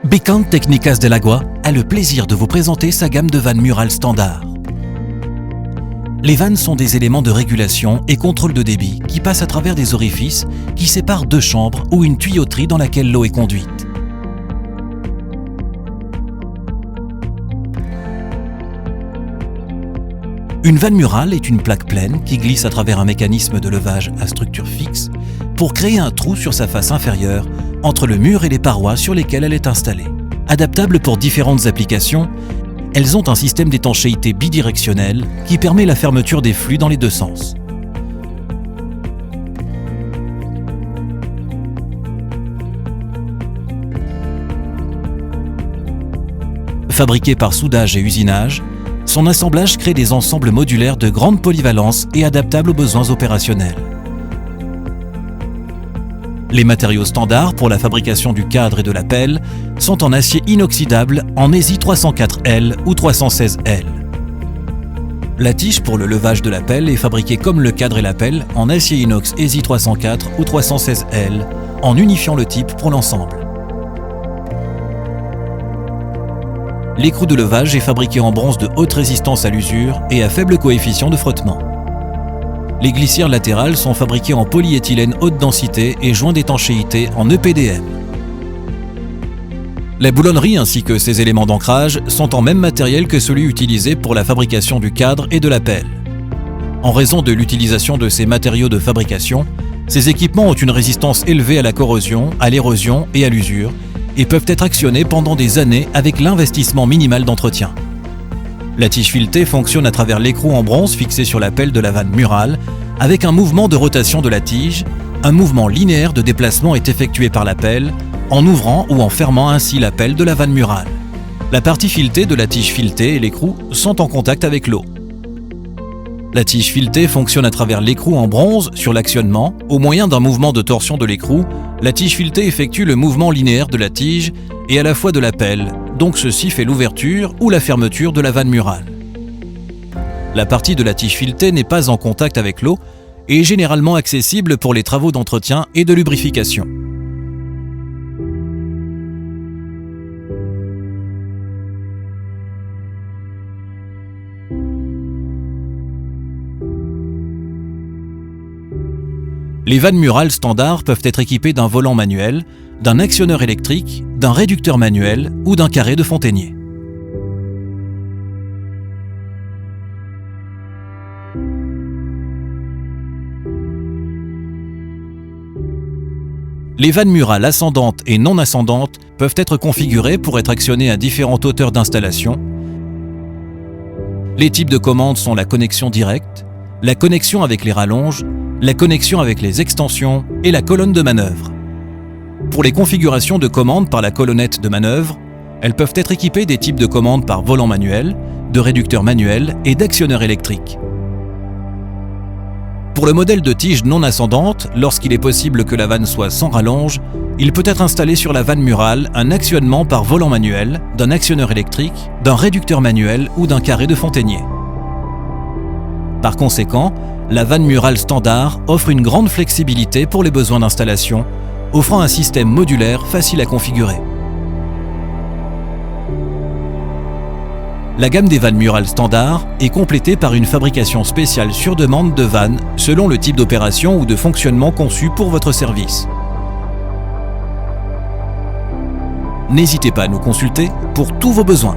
Becant Técnicas del Agua a le plaisir de vous présenter sa gamme de vannes murales standard. Les vannes sont des éléments de régulation et contrôle de débit qui passent à travers des orifices qui séparent deux chambres ou une tuyauterie dans laquelle l'eau est conduite. Une vanne murale est une plaque pleine qui glisse à travers un mécanisme de levage à structure fixe pour créer un trou sur sa face inférieure entre le mur et les parois sur lesquelles elle est installée. Adaptables pour différentes applications, elles ont un système d'étanchéité bidirectionnel qui permet la fermeture des flux dans les deux sens. Fabriquée par soudage et usinage, son assemblage crée des ensembles modulaires de grande polyvalence et adaptables aux besoins opérationnels. Les matériaux standards pour la fabrication du cadre et de la pelle sont en acier inoxydable en ESI 304L ou 316L. La tige pour le levage de la pelle est fabriquée comme le cadre et la pelle en acier inox ESI 304 ou 316L en unifiant le type pour l'ensemble. L'écrou de levage est fabriqué en bronze de haute résistance à l'usure et à faible coefficient de frottement. Les glissières latérales sont fabriquées en polyéthylène haute densité et joints d'étanchéité en EPDM. La boulonnerie ainsi que ses éléments d'ancrage sont en même matériel que celui utilisé pour la fabrication du cadre et de la pelle. En raison de l'utilisation de ces matériaux de fabrication, ces équipements ont une résistance élevée à la corrosion, à l'érosion et à l'usure et peuvent être actionnés pendant des années avec l'investissement minimal d'entretien. La tige filetée fonctionne à travers l'écrou en bronze fixé sur la pelle de la vanne murale avec un mouvement de rotation de la tige. Un mouvement linéaire de déplacement est effectué par la pelle en ouvrant ou en fermant ainsi la pelle de la vanne murale. La partie filetée de la tige filetée et l'écrou sont en contact avec l'eau. La tige filetée fonctionne à travers l'écrou en bronze sur l'actionnement. Au moyen d'un mouvement de torsion de l'écrou, la tige filetée effectue le mouvement linéaire de la tige et à la fois de la pelle, donc ceci fait l'ouverture ou la fermeture de la vanne murale. La partie de la tige filetée n'est pas en contact avec l'eau et est généralement accessible pour les travaux d'entretien et de lubrification. Les vannes murales standards peuvent être équipées d'un volant manuel, d'un actionneur électrique, d'un réducteur manuel ou d'un carré de fontainier. Les vannes murales ascendantes et non ascendantes peuvent être configurées pour être actionnées à différentes hauteurs d'installation. Les types de commandes sont la connexion directe, la connexion avec les rallonges, la connexion avec les extensions et la colonne de manœuvre. Pour les configurations de commandes par la colonnette de manœuvre, elles peuvent être équipées des types de commandes par volant manuel, de réducteur manuel et d'actionneur électrique. Pour le modèle de tige non ascendante, lorsqu'il est possible que la vanne soit sans rallonge, il peut être installé sur la vanne murale un actionnement par volant manuel, d'un actionneur électrique, d'un réducteur manuel ou d'un carré de fontainier. Par conséquent, la vanne murale standard offre une grande flexibilité pour les besoins d'installation, offrant un système modulaire facile à configurer. La gamme des vannes murales standard est complétée par une fabrication spéciale sur demande de vannes selon le type d'opération ou de fonctionnement conçu pour votre service. N'hésitez pas à nous consulter pour tous vos besoins.